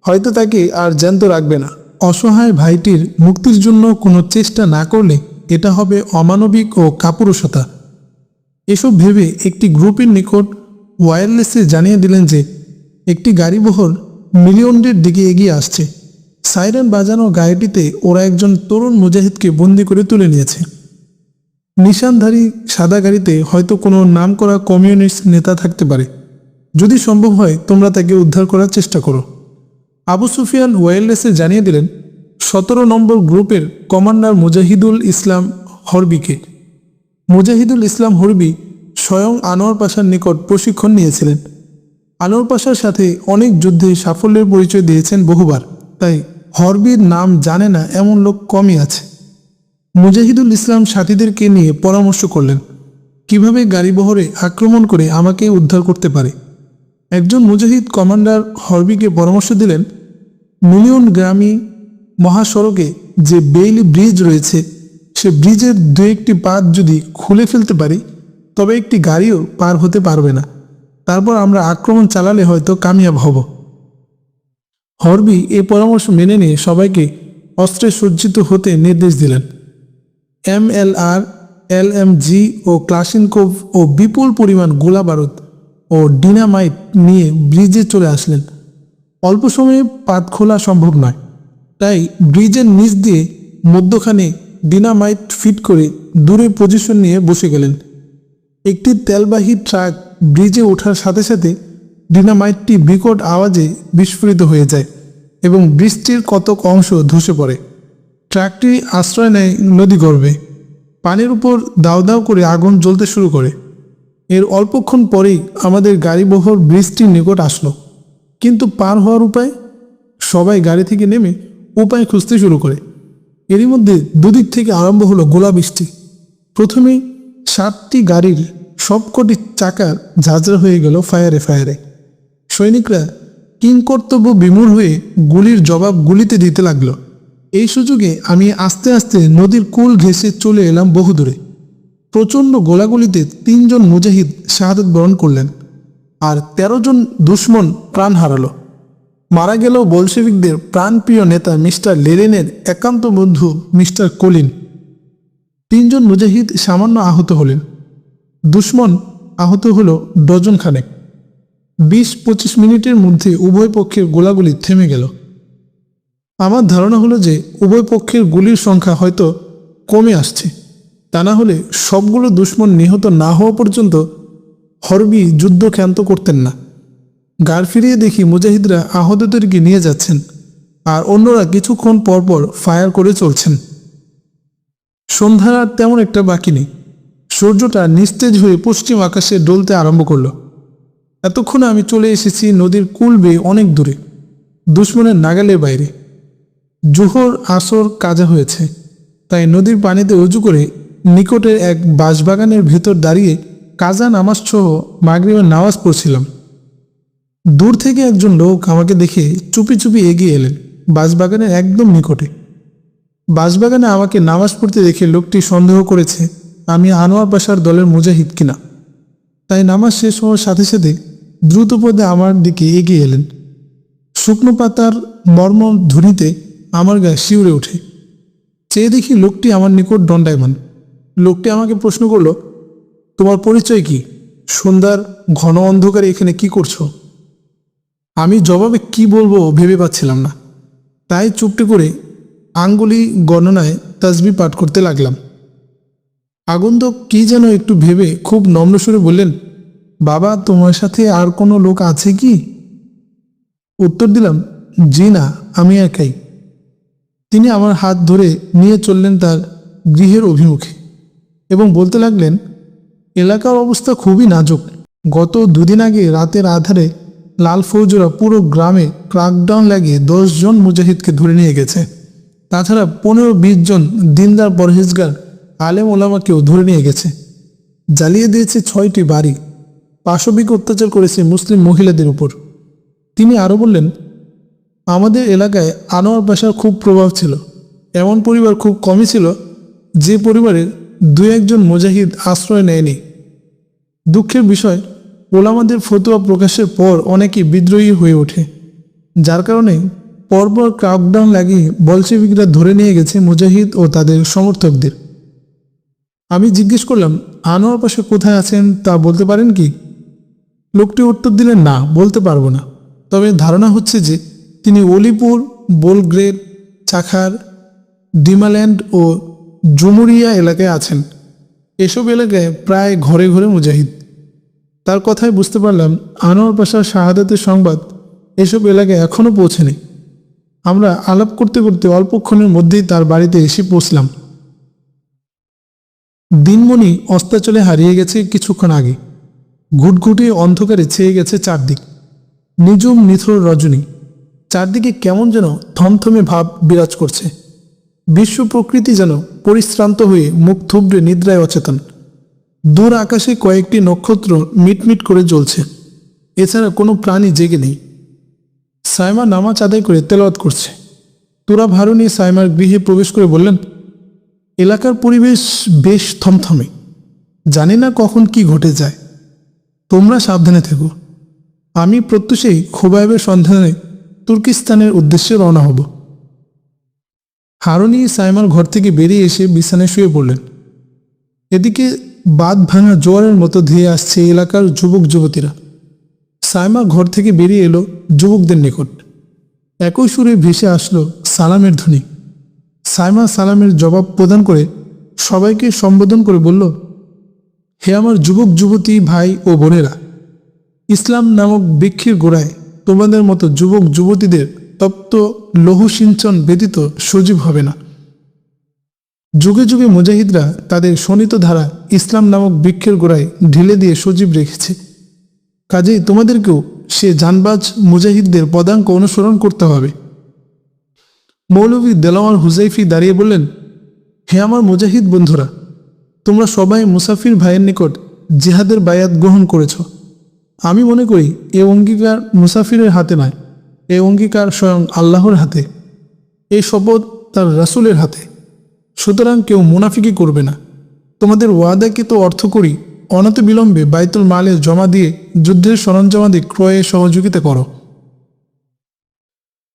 হয়তো তাকে আর জ্যান্ত রাখবে না। অসহায় ভাইটির মুক্তির জন্য কোনো চেষ্টা না করলে এটা হবে অমানবিক ও কাপুরুষতা। এসব ভেবে একটি গ্রুপের নিকট ওয়্যারলেসে জানিয়ে দিলেন যে একটি গাড়িবহর মিলিয়নদের দিকে এগিয়ে আসছে। সাইরেন বাজানো গাড়িটিতে ওরা একজন তরুণ মুজাহিদকে বন্দি করে তুলে নিয়েছে। নিশানধারী সাদা গাড়িতে হয়তো কোনো নামকরা কমিউনিস্ট নেতা থাকতে পারে। যদি সম্ভব হয় তোমরা তাকে উদ্ধার করার চেষ্টা করো। আবু সুফিয়ান ওয়্যারলেসে জানিয়ে দিলেন 17 নম্বর গ্রুপের কমান্ডার মুজাহিদুল ইসলাম হরবিকে। মুজাহিদুল ইসলাম হরবি স্বয়ং আনোয়ার পাশার নিকট প্রশিক্ষণ নিয়েছিলেন। আনোয়ার পাশার সাথে অনেক যুদ্ধে সাফল্যের পরিচয় দিয়েছেন বহুবার, তাই হরবির নাম জানে না এমন লোক কমই আছে। মুজাহিদুল ইসলাম সাথীদেরকে নিয়ে পরামর্শ করলেন কিভাবে গাড়িবহরে আক্রমণ করে আমাকে উদ্ধার করতে পারে। একজন মুজাহিদ কমান্ডার হরবিকে পরামর্শ দিলেন, মিলিয়ন গ্রামী মহাসড়কে যে বেইলি ব্রিজ রয়েছে, সে ব্রিজের 2-1টি পাত যদি খুলে ফেলতে পারি তবে একটি গাড়িও পার হতে পারবে না। তারপর আমরা আক্রমণ চালালে হয়তো কামিয়াব হব। হরবি এই পরামর্শ মেনে নিয়ে সবাইকে অস্ত্রে সজ্জিত হতে নির্দেশ দিলেন। MLR, LMG ও ক্লাশিনকোভ ও বিপুল পরিমাণ গোলা বারুদ ও ডিনামাইট নিয়ে ব্রিজে চলে আসলেন। অল্প সময়ে পাত খোলা সম্ভব নয়, তাই ব্রিজের নিচ দিয়ে মধ্যখানে ডিনামাইট ফিট করে দূরে পজিশন নিয়ে বসে গেলেন। একটি তেলবাহী ট্রাক ব্রিজে ওঠার সাথে সাথে ডিনামাইটটি বিকট আওয়াজে বিস্ফোরিত হয়ে যায় এবং ব্রিজটির কতক অংশ ধসে পড়ে। ট্রাকটি আশ্রয় নেয় নদীগর্ভে। পানির উপর দাউ দাউ করে আগুন জ্বলতে শুরু করে। এর অল্পক্ষণ পরেই আমাদের গাড়িবহর ব্রিজটির নিকট আসলো, কিন্তু পার হওয়ার উপায়। সবাই গাড়ি থেকে নেমে উপায় খুঁজতে শুরু করে। এরই মধ্যে দুদিক থেকে আরম্ভ হলো গোলাবৃষ্টি। প্রথমেই 7টি গাড়ির সবকটি চাকা ঝাঁঝরা হয়ে গেল ফায়ারে ফায়ারে। সৈনিকরা কিংকর্তব্য বিমূঢ় হয়ে গুলির জবাব গুলিতে দিতে লাগলো। এই সুযোগে আমি আস্তে আস্তে নদীর কূল ঘেঁষে চলে এলাম বহুদূরে। প্রচণ্ড গোলাগুলিতে 3 জন মুজাহিদ শাহাদত বরণ করলেন, আর 13 জন দুশ্মন প্রাণ হারালো। মারা গেল বলশেভিকদের প্রাণপ্রিয় নেতা মিস্টার লেনিনের একান্ত বন্ধু মিস্টার কলিন। 3 জন মুজাহিদ সামান্য আহত হলেন। দুশ্মন আহত হলো ডজন খানেক। 20-25 মিনিটের মধ্যে উভয় পক্ষের গোলাগুলি থেমে গেল। আমার ধারণা হলো যে উভয় পক্ষের গুলির সংখ্যা হয়তো কমে আসছে। তা না হলে সবগুলো দুশ্মন নিহত না হওয়া পর্যন্ত হরবি যুদ্ধ ক্ষান্ত করতেন না। গাড় ফিরিয়ে দেখি মুজাহিদরা আহতদেরকে নিয়ে যাচ্ছেন, আর অন্যরা কিছুক্ষণ পরপর ফায়ার করে চলছেন। সন্ধ্যার আর তেমন একটা বাকি নেই। সূর্যটা নিস্তেজ হয়ে পশ্চিম আকাশে ডলতে আরম্ভ করলো। এতক্ষণে আমি চলে এসেছি নদীর কূল বেয়ে অনেক দূরে, দুশ্মনের নাগালের বাইরে। জোহর আসর কাজা হয়েছে, তাই নদীর পানিতে উঁচু করে নিকটের এক বাঁশবাগানের ভেতর দাঁড়িয়ে কাজা নামাজ সহ মাগরিবের নামাজ পড়ছিলাম। দূর থেকে একজন লোক আমাকে দেখে চুপি চুপি এগিয়ে এলেন বাঁশবাগানের একদম নিকটে। বাঁশবাগানে আমাকে নামাজ পড়তে দেখে লোকটি সন্দেহ করেছে আমি আনোয়ার পাশার দলের মুজাহিদ কিনা, তাই নামাজ শেষ হওয়ার সাথে সাথে দ্রুত পদে আমার দিকে এগিয়ে এলেন। শুকনো পাতার মর্মর ধ্বনিতে আমার গায়ে শিউরে ওঠে। চেয়ে দেখি লোকটি আমার নিকট দণ্ডায়মান। লোকটি আমাকে প্রশ্ন করল, তোমার পরিচয় কি? সন্ধ্যার ঘন অন্ধকারে এখানে কি করছো? আমি জবাবে কি বলবো ভেবে পাচ্ছিলাম না, তাই চুপটি করে আঙ্গুলি গণনায় তাসবিহ পাঠ করতে লাগলাম। আগন্তুক কি যেন একটু ভেবে খুব নম্র সুরে বললেন, বাবা তোমার সাথে আর কোনো লোক আছে কি? উত্তর দিলাম, জি না, আমি একাই। তিনি আমার হাত ধরে নিয়ে চললেন তার গৃহের অভিমুখে এবং বলতে লাগলেন, এলাকার অবস্থা খুবই নাজুক। গত দুদিন আগে রাতের আধারে লাল ফৌজরা পুরো গ্রামে ক্র্যাকডাউন লাগিয়ে 10 জন মুজাহিদকে ধরে নিয়ে গেছে। তাছাড়া 15-20 জন দিনদার পরহেজগার আলেম ওলামাকেও ধরে নিয়ে গেছে। জ্বালিয়ে দিয়েছে 6টি বাড়ি, পাশবিক অত্যাচার করেছে মুসলিম মহিলাদের উপর। তিনি আরও বললেন, আমাদের এলাকায় আনোয়ার পাশার খুব প্রভাব ছিল। এমন পরিবার খুব কমই ছিল যে পরিবারের 2-1 জন মুজাহিদ আশ্রয় নেয়নি। দুঃখের বিষয়, ওলামাদের ফতোয়া প্রকাশের পর অনেকেই বিদ্রোহী হয়ে ওঠে, যার কারণে পরপর ক্র্যাকডাউন লাগিয়ে বলশেভিকরা ধরে নিয়ে গেছে মুজাহিদ ও তাদের সমর্থকদের। আমি জিজ্ঞেস করলাম, আনোয়ার পাশা কোথায় আছেন তা বলতে পারেন কি? লোকটি উত্তর দিলেন, না, বলতে পারবো না, তবে ধারণা হচ্ছে যে তিনি অলিপুর, বোলগ্রেড, চাখার, ডিমাল্যান্ড ও জুমুরিয়া এলাকায় আছেন। এসব এলাকায় প্রায় ঘরে ঘরে মুজাহিদ। তার কথায় বুঝতে পারলাম আনোয়ার পাশার শাহাদাতের সংবাদ এসব এলাকায় এখনও পৌঁছেনি। আমরা আলাপ করতে করতে অল্পক্ষণের মধ্যেই তার বাড়িতে এসে পৌঁছলাম। দিনমণি অস্তাচলে হারিয়ে গেছে কিছুক্ষণ আগে। ঘুটঘুটে অন্ধকারে ছেয়ে গেছে চারদিক। নিঝুম নিথর রজনী, চারদিকে কেমন যেন থমথমে ভাব বিরাজ করছে। বিশ্ব প্রকৃতি যেন পরিশ্রান্ত হয়ে মুখ থুবড়ে নিদ্রায় অচেতন। দূর আকাশে কয়েকটি নক্ষত্র মিটমিট করে জ্বলছে, এছাড়া কোনো প্রাণী জেগে নেই। সাইমা নামাজ আদায় করে তেলাওয়াত করছে। তুরাব হারুনি সাইমার গৃহে প্রবেশ করে বললেন, এলাকার পরিবেশ বেশ থমথমে, জানি না কখন কি ঘটে যায়। তোমরা সাবধানে থেকো। আমি প্রত্যুষেই খোবাইবের সন্ধানে তুর্কিস্তানের উদ্দেশ্যে রওনা হব। হারুনি সাইমার ঘর থেকে বেরিয়ে এসে বিছানায় শুয়ে পড়লেন। এদিকে বাঁধ ভাঙা জোয়ারের মতো ধেয়ে আসছে এলাকার যুবক যুবতীরা। সাইমা ঘর থেকে বেরিয়ে এলো যুবকদের নিকট। একই সুরে ভেসে আসলো সালামের ধ্বনি। সাইমা সালামের জবাব প্রদান করে সবাইকে সম্বোধন করে বলল, হে আমার যুবক যুবতী ভাই ও বোনেরা, ইসলাম নামক বৃক্ষের গোড়ায় তোমাদের মতো যুবক যুবতীদের তপ্ত লৌহ সিঞ্চন ব্যতীত সজীব হবে না। যুগে যুগে মুজাহিদরা তাদের শোণিত ধারা ইসলাম নামক বৃক্ষের গোড়ায় ঢেলে দিয়ে সজীব রেখেছে। কাজেই তোমাদেরকেও সে জানবাজ মুজাহিদদের পদাঙ্ক অনুসরণ করতে হবে। মৌলভী দেলাওয়ার হুজাইফি দাঁড়িয়ে বললেন, হে আমার মুজাহিদ বন্ধুরা, তোমরা সবাই মুসাফির ভাইয়ের নিকট জিহাদের বায়াত গ্রহণ করেছ। আমি মনে করি এ অঙ্গীকার মুসাফিরের হাতে নয়, এ অঙ্গীকার স্বয়ং আল্লাহর হাতে, এই শপথ তার রাসূলের হাতে। সুতরাং কেউ মুনাফিকি করবে না। তোমাদের ওয়াদাকে তো অর্থ করি অনতিবিলম্বে বাইতুল মালে জমা দিয়ে যুদ্ধের সরঞ্জামাদি ক্রয়ে সহযোগিতা করো।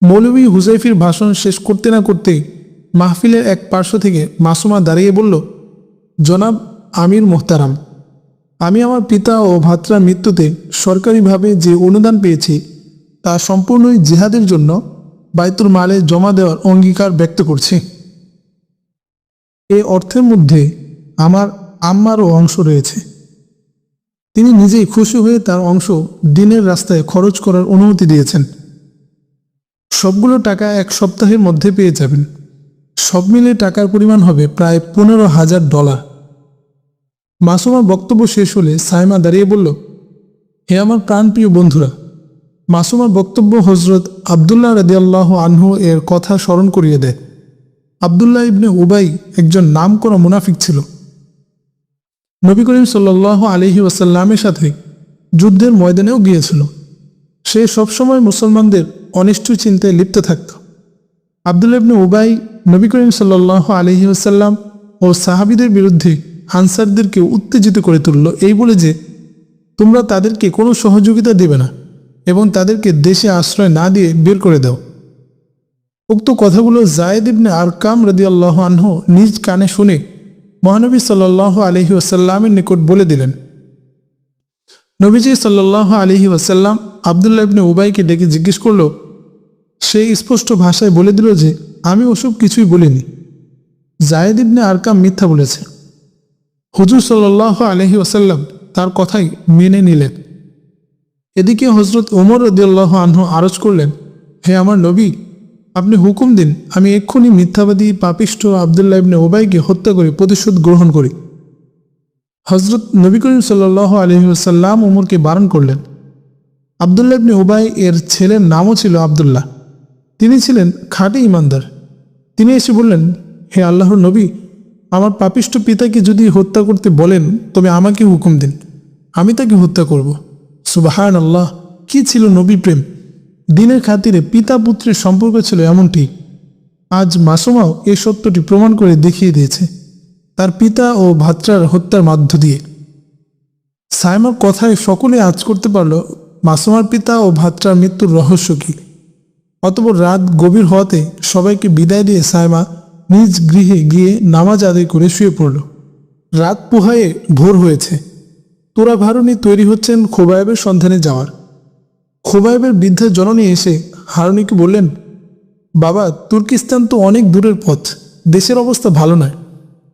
মৌলভী হুজাইফির ভাষণ শেষ করতে না করতেই মাহফিলের এক পার্শ্ব থেকে মাসুমা দাঁড়িয়ে বলল, জনাব আমির মোহতারাম, আমি আমার পিতা ও ভ্রাতার মৃত্যুতে সরকারিভাবে যে অনুদান পেয়েছি তা সম্পূর্ণই জিহাদের জন্য বাইতুল মালে জমা দেওয়ার অঙ্গীকার ব্যক্ত করছি। এ অর্থের মধ্যে আমার আম্মারও অংশ রয়েছে। তিনি নিজেই খুশি হয়ে তার অংশ দিনের রাস্তায় খরচ করার অনুমতি দিয়েছেন। সবগুলো টাকা 1 সপ্তাহের মধ্যে পেয়ে যাবেন। সব মিলে টাকার পরিমাণ হবে প্রায় $15,000। মাসুমার বক্তব্য শেষ হলে সাইমা দাঁড়িয়ে বলল, হে আমার প্রাণপ্রিয় বন্ধুরা, মাসুমার বক্তব্য হজরত আবদুল্লাহ রাদিয়াল্লাহু আনহু এর কথা স্মরণ করিয়ে দেয়। আবদুল্লাহ ইবনে উবাই একজন নামকরা মুনাফিক ছিল। নবী করিম সাল্লাল্লাহু আলাইহি ওয়াসাল্লামের সাথে যুদ্ধের ময়দানেও গিয়েছিল। সে সবসময় মুসলমানদের অনিষ্ট চিন্তায় লিপ্ত থাকত। আব্দুল্লাহ ইবনে উবাই নবী করিম সাল্লাল্লাহু আলাইহি ওয়াসাল্লাম ও সাহাবীদের বিরুদ্ধে আনসারদেরকে উত্তেজিত করে তুলল এই বলে যে, তোমরা তাদেরকে কোনো সহযোগিতা দেবে না এবং তাদেরকে দেশে আশ্রয় না দিয়ে বের করে দাও। উক্ত কথাগুলো যায়েদ ইবনে আরকাম রাদিয়াল্লাহু আনহু নিজ কানে শুনে মহানবী সাল্লাল্লাহু আলাইহি ওয়াসাল্লামের নিকট বলে দিলেন। নবীজি সাল্লাল্লাহু আলাইহি ওয়াসাল্লাম আব্দুল্লাহ ইবনে উবাইকে ডেকে জিজ্ঞেস করল। সে স্পষ্ট ভাষায় বলে দিল যে, আমি ওসব কিছুই বলিনি, যায়েদ ইবনে আরকাম মিথ্যা বলেছে। হুজুর সাল্লাল্লাহু আলাইহি ওয়াসাল্লাম তার কথাই মেনে নিলেন। এদিকে হযরত ওমর রাদিয়াল্লাহু আনহু আরজ করলেন, হে আমার নবী, আপনি হুকুম দিন, আমি এক্ষুনি মিথ্যাবাদী পাপিষ্ঠ আব্দুল্লাহ ইবনে উবাইকে হত্যা করে প্রতিশোধ গ্রহণ করি। হযরত নবী করিম সাল্লাল্লাহু আলাইহি ওয়াসাল্লাম ওমরকে বারণ করলেন। আব্দুল্লাহ ইবনে উবাই এর ছেলের নামও ছিল আব্দুল্লাহ। তিনি ছিলেন খাঁটি ইমানদার। তিনি এসে বললেন, হে আল্লাহর নবী, আমার পাপিষ্ঠ পিতাকে যদি হত্যা করতে বলেন তবে আমাকে হুকুম দিন, আমি তাকে হত্যা করব। সুবহানাল্লাহ, কি ছিল নবী প্রেম! দিনের খাতিরে পিতা পুত্রের সম্পর্ক ছিল এমনটি। আজ মাসুমাও এই সত্যটি প্রমাণ করে দেখিয়ে দিয়েছে তার পিতা ও ভাত্রার হত্যার মধ্য দিয়ে। সাইমার কথায় সকলে আজ করতে পারল মাসুমার পিতা ও ভাত্রার মৃত্যুর রহস্য কী। অতঃপর রাত গভীর হওয়াতে সবাইকে বিদায় দিয়ে সাইমা নিজ গৃহে গিয়ে নামাজ আদায় করে শুয়ে পড়ল। রাত পোহায়ে ভোর হয়েছে। তোরা ভারুনি তৈরি হচ্ছেন খোবায়েবের সন্ধানে যাওয়ার। খোবায়েবের বৃদ্ধা জননী এসে হারুনিকে বললেন, বাবা, তুর্কিস্তান তো অনেক দূরের পথ, দেশের অবস্থা ভালো নয়,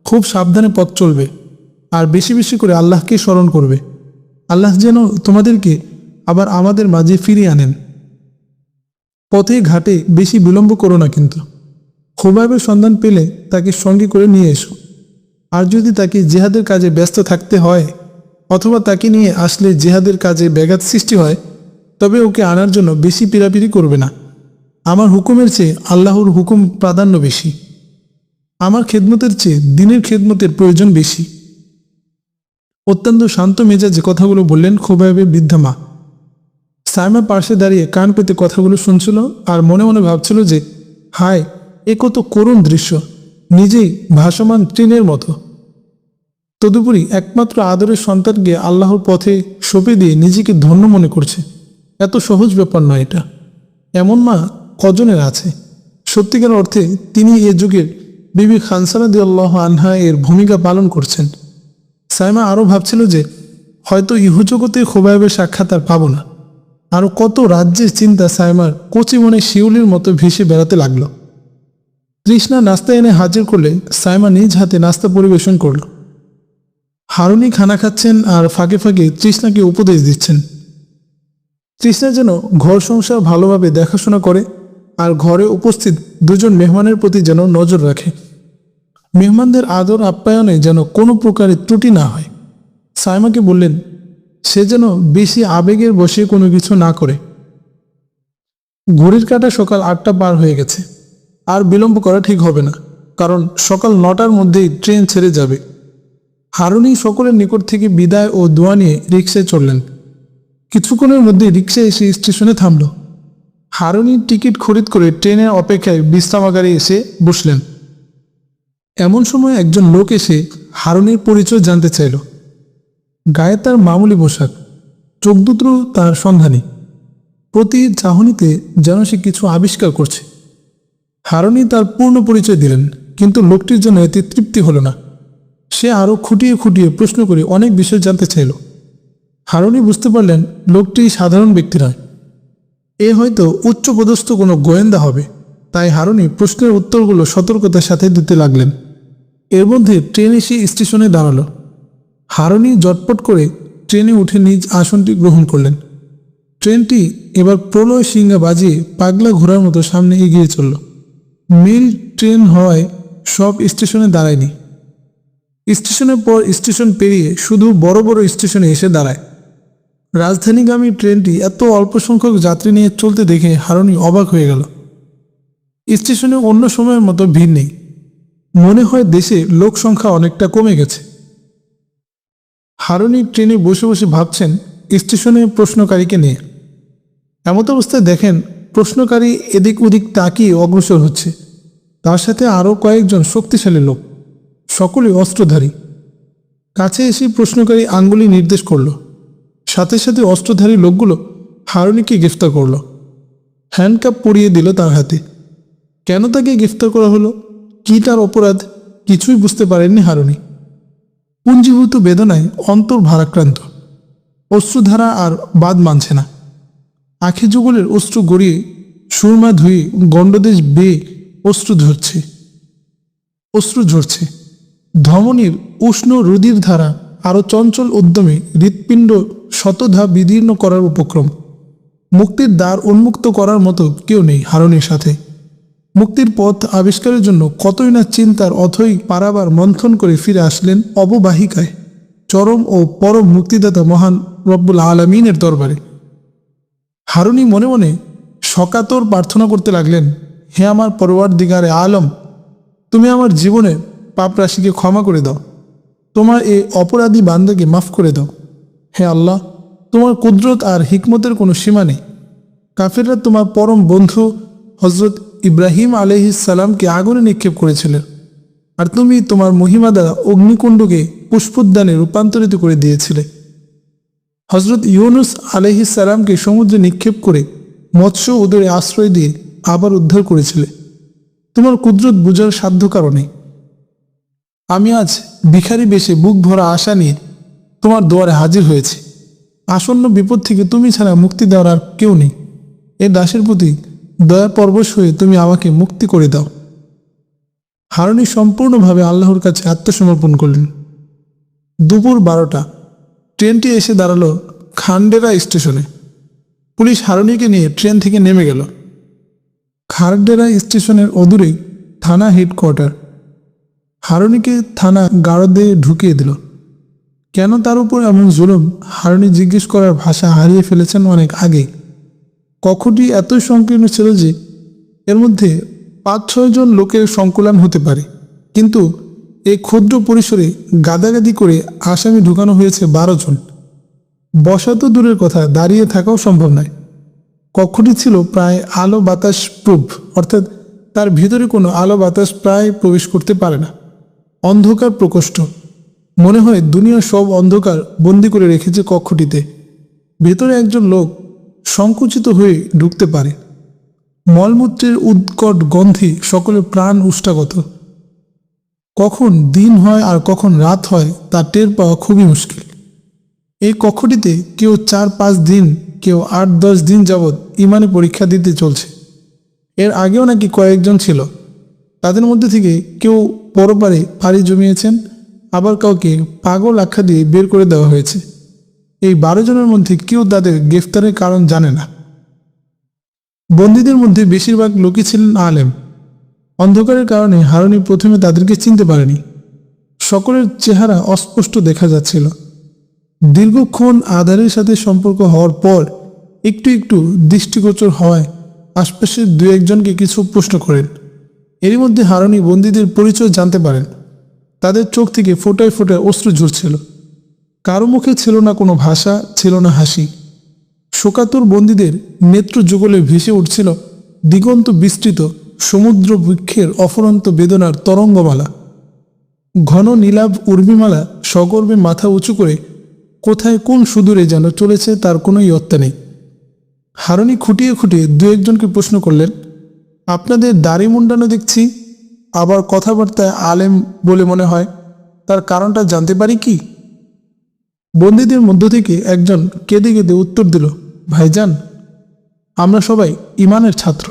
খুব সাবধানে পথ চলবে আর বেশি বেশি করে আল্লাহকে স্মরণ করবে। আল্লাহ যেন তোমাদেরকে আবার আমাদের মাঝে ফিরিয়ে আনেন। পথে ঘাটে বেশি বিলম্ব করো না, কিন্তু খোবায়েবের সন্ধান পেলে তাকে সঙ্গে করে নিয়ে এসো। আর যদি তাকে জেহাদের কাজে ব্যস্ত থাকতে হয় অথবা তাকে নিয়ে আসলে জেহাদের কাজে ব্যাঘাত সৃষ্টি হয়, তবে ওকে আনার জন্য বেশি পীড়াপিড়ি করবে না। আমার হুকুমের চেয়ে আল্লাহর হুকুম প্রাধান্য বেশি। আমার খেদমতের চেয়ে দিনের খেদমতের প্রয়োজন বেশি। অত্যন্ত শান্ত মেজাজে কথাগুলো বললেন খোবায়েবের বৃদ্ধা মা। সাইমা পাশে দাঁড়িয়ে কান পেতে কথাগুলো শুনছিল আর মনে মনে ভাবছিল যে, হায়, এ কত করুণ দৃশ্য, নিজেই ভাসমান ট্রেনের মতো। তদুপরি একমাত্র আদরের সন্তানকে আল্লাহর পথে সঁপে দিয়ে নিজেকে ধন্য মনে করছে। এত সহজ ব্যাপার নয় এটা। এমন মা কজনের আছে? সত্যিকার অর্থে তিনি এ যুগের বিবি খানসা রাদিয়াল্লাহু আনহা এর ভূমিকা পালন করছেন। সাইমা আরও ভাবছিল যে, হয়তো ইহজগতে খোবায়েবের সাক্ষাৎ আর পাবো না। আরও কত রাজ্যের চিন্তা সাইমার কচি মনে শিউলির মতো ভেসে বেড়াতে লাগলো। তৃষ্ণা নাস্তা এনে হাজির করলে সাইমা নিজ হাতে নাস্তা পরিবেশন করল। হারুনি খানা খাচ্ছেন আর ফাঁকে ফাঁকে তৃষ্ণাকে উপদেশ দিচ্ছেন। তৃষ্ণা যেন ঘর সংসার ভালোভাবে দেখাশোনা করে আর ঘরে উপস্থিত দুজন মেহমানের প্রতি যেন নজর রাখে। মেহমানদের আদর আপ্যায়নে যেন কোনো প্রকারের ত্রুটি না হয়। সাইমাকে বললেন সে যেন বেশি আবেগের বশে কোনো কিছু না করে। ঘড়ির কাঁটা সকাল 8টা পার হয়ে গেছে। আর বিলম্ব করা ঠিক হবে না, কারণ সকাল 9টার মধ্যেই ট্রেন ছেড়ে যাবে। হারুনি সকলের নিকট থেকে বিদায় ও দোয়া নিয়ে রিকশায় চললেন। কিছুক্ষণের মধ্যে রিকশা এসে স্টেশনে থামল। হারুনি টিকিট খরিদ করে ট্রেনের অপেক্ষায় বিশ্রামাগারে এসে বসলেন। এমন সময় একজন লোক এসে হারুনির পরিচয় জানতে চাইল। গায়ে তার মামুলি পোশাক, চোখ দুটো তার সন্ধানী, প্রতি চাহনিতে যেন সে কিছু আবিষ্কার করছে। হারুনি তার পূর্ণ পরিচয় দিলেন, কিন্তু লোকটির জন্য এতে তৃপ্তি হলো না। সে আরও খুঁটিয়ে খুঁটিয়ে প্রশ্ন করে অনেক বিষয় জানতে চাইল। হারুনি বুঝতে পারলেন লোকটি সাধারণ ব্যক্তি নয়, এ হয়তো উচ্চপদস্থ কোনো গোয়েন্দা হবে। তাই হারুনি প্রশ্নের উত্তরগুলো সতর্কতার সাথে দিতে লাগলেন। এর মধ্যে ট্রেন এসে স্টেশনে দাঁড়ালো। হারুনি জটপট করে ট্রেনে উঠে নিজ আসনটি গ্রহণ করলেন। ট্রেনটি এবার প্রলয় সিংহা বাজিয়ে পাগলা ঘোড়ার মতো সামনে এগিয়ে চলল। মেল ট্রেন হওয়ায় সব স্টেশনে দাঁড়ায়নি। স্টেশনের পর স্টেশন পেরিয়ে শুধু বড় বড় স্টেশনে এসে দাঁড়ায়। রাজধানীগামী ট্রেনটি এত অল্প সংখ্যক যাত্রী নিয়ে চলতে দেখে হারুনি অবাক হয়ে গেল। স্টেশনে অন্য সময়ের মতো ভিড় নেই। মনে হয় দেশে লোক সংখ্যা অনেকটা কমে গেছে। হারুনি ট্রেনে বসে বসে ভাবছেন স্টেশনে প্রশ্নকারীকে নিয়ে। এমত অবস্থায় দেখেন প্রশ্নকারী এদিক ওদিক তাকিয়ে অগ্রসর হচ্ছে। তার সাথে আরও কয়েকজন শক্তিশালী লোক, সকলেই অস্ত্রধারী। কাছে এসে প্রশ্নকারী আঙ্গুলি নির্দেশ করল। সাথে সাথে অস্ত্রধারী লোকগুলো হারুনিকে গ্রেফতার করল। হ্যান্ডকাপ পরিয়ে দিল তার হাতে। কেন তাকে গ্রেফতার করা হলো, কি তার অপরাধ, কিছুই বুঝতে পারেননি হারুনি। পুঞ্জীভূত বেদনায় অন্তর ভারাক্রান্ত। অশ্রুধারা আর বাদ মানছে না। আখি যুগলের অশ্রু গড়িয়ে সুরমা ধুয়ে গণ্ডদেশ বেয়ে অশ্রু ঝরছে। ধমনীর উষ্ণ রুধির ধারা আরও চঞ্চল উদ্যমে হৃৎপিণ্ড শতধা বিদীর্ণ করার উপক্রম। মুক্তির দ্বার উন্মুক্ত করার মতো কেউ নেই হারুনির সাথে। মুক্তির পথ আবিষ্কারের জন্য কতই না চিন্তার অথই পারাবার মন্থন করে ফিরে আসলেন অববাহিকায়, চরম ও পরম মুক্তিদাতা মহান রব্বুল আলামিনের দরবারে। হারুনি মনে মনে সকাতর প্রার্থনা করতে লাগলেন, হে আমার পরওয়ারদিগারে আলম, তুমি আমার জীবনের পাপ রাশিকে ক্ষমা করে দাও, তোমার এই অপরাধী বান্দাকে মাফ করে দাও। হে আল্লাহ, তোমার কুদরত আর হিকমতের কোনো সীমা নেই। কাফেররা তোমার পরম বন্ধু হজরত ইব্রাহিম আলাইহিস সালামকে আগুনে নিক্ষেপ করেছিলেন, আর তুমি তোমার মহিমা দ্বারা অগ্নিকুণ্ডকে পুষ্পোদ্যানে রূপান্তরিত করে দিয়েছিলে। হজরত ইউনুস আলাইহিস সালামকে সমুদ্রে নিক্ষেপ করে মৎস্য উদরে আশ্রয় দিয়ে আবার উদ্ধার করেছিলে। তোমার কুদরত বুঝার সাধ্য কারণে আমি আজ ভিখারি বেশে বুক ভরা আশা নিয়ে তোমার দুয়ারে হাজির হয়েছি। আসন্ন বিপদ থেকে তুমি ছাড়া মুক্তি দেওয়ার আর কেউ নেই। এ দাসের প্রতি দয়া পরবশ হয়ে তুমি আমাকে মুক্তি করে দাও। হারুনি সম্পূর্ণভাবে আল্লাহর কাছে আত্মসমর্পণ করলেন। দুপুর 12টা ট্রেনটি এসে দাঁড়ালো খান্ডেরা স্টেশনে। পুলিশ হারুনিকে নিয়ে ট্রেন থেকে নেমে গেল। খারডেরা স্টেশনের অদূরে থানা হেডকোয়ার্টার। হারুনিকে থানা গারদে ঢুকিয়ে দিল। কেন তার উপর এমন জুলুম, হারুনি জিজ্ঞেস করার ভাষা হারিয়ে ফেলেছেন অনেক আগে। কক্ষটি এতই সংকীর্ণ ছিল যে এর মধ্যে 5-6 জন লোকের সংকুলান হতে পারে, কিন্তু এই ক্ষুদ্র পরিসরে গাদাগাদি করে আসামি ঢুকানো হয়েছে 12 জন। বসা তো দূরের কথা, দাঁড়িয়ে থাকাও সম্ভব নয়। কক্ষটি ছিল প্রায় আলো বাতাস প্রুফ, অর্থাৎ তার ভিতরে কোনো আলো বাতাস প্রায় প্রবেশ করতে পারে না। অন্ধকার প্রকোষ্ঠ, মনে হয় দুনিয়ার সব অন্ধকার বন্দি করে রেখেছে কক্ষটিতে। ভেতরে একজন লোক সংকুচিত হয়ে ঢুকতে পারে। মলমূত্রের উৎকট গন্ধে সকলের প্রাণ উষ্টাগত। কখন দিন হয় আর কখন রাত হয় তা টের পাওয়া খুবই মুশকিল। এই কক্ষটিতে কেউ 4-5 দিন, কেউ 8-10 দিন যাবৎ ইমানে পরীক্ষা দিতে চলছে। এর আগেও নাকি কয়েকজন ছিল। তাদের মধ্যে থেকে কেউ পরপারে পাড়ি জমিয়েছেন, আবার কাউকে পাগল আখ্যা দিয়ে বের করে দেওয়া হয়েছে। এই 12 জনের মধ্যে কেউ তাদের গ্রেফতারের কারণ জানে না। বন্দীদের মধ্যে বেশিরভাগ লোকই ছিলেন আলেম। অন্ধকারের কারণে হারুনি প্রথমে তাদেরকে চিনতে পারেনি। সকলের চেহারা অস্পষ্ট দেখা যাচ্ছিল। দীর্ঘক্ষণ আধারের সাথে সম্পর্ক হওয়ার পর একটু একটু দৃষ্টিগোচর হওয়ায় আশপাশের 2-1 জনকে কিছু প্রশ্ন করেন। এরই মধ্যে হারুনি বন্দীদের পরিচয় জানতে পারেন। তাদের চোখ থেকে ফোঁটায় ফোঁটায় অশ্রু ঝরছিল। কারো মুখে ছিল না কোনো ভাষা, ছিল না হাসি। শোকাতুর বন্দীদের নেত্র যুগলে ভেসে উঠছিল দিগন্ত বিস্তৃত সমুদ্র বৃক্ষের অফুরন্ত বেদনার তরঙ্গমালা। ঘন নীলাভ উর্মিমালা সগর্বে মাথা উঁচু করে কোথায় কোন সুদূরে যেন চলেছে তার কোনো ইয়ত্তা নেই। হারুনি খুঁটিয়ে খুঁটিয়ে 2-1 জনকে প্রশ্ন করলেন, আপনাদের দাড়ি মুন্ডানো দেখছি, আবার কথাবার্তায় আলেম বলে মনে হয়, তার কারণটা জানতে পারি কি? বন্দীদের মধ্য থেকে একজন কেঁদে কেঁদে উত্তর দিল, ভাইজান, আমরা সবাই ইমানের ছাত্র।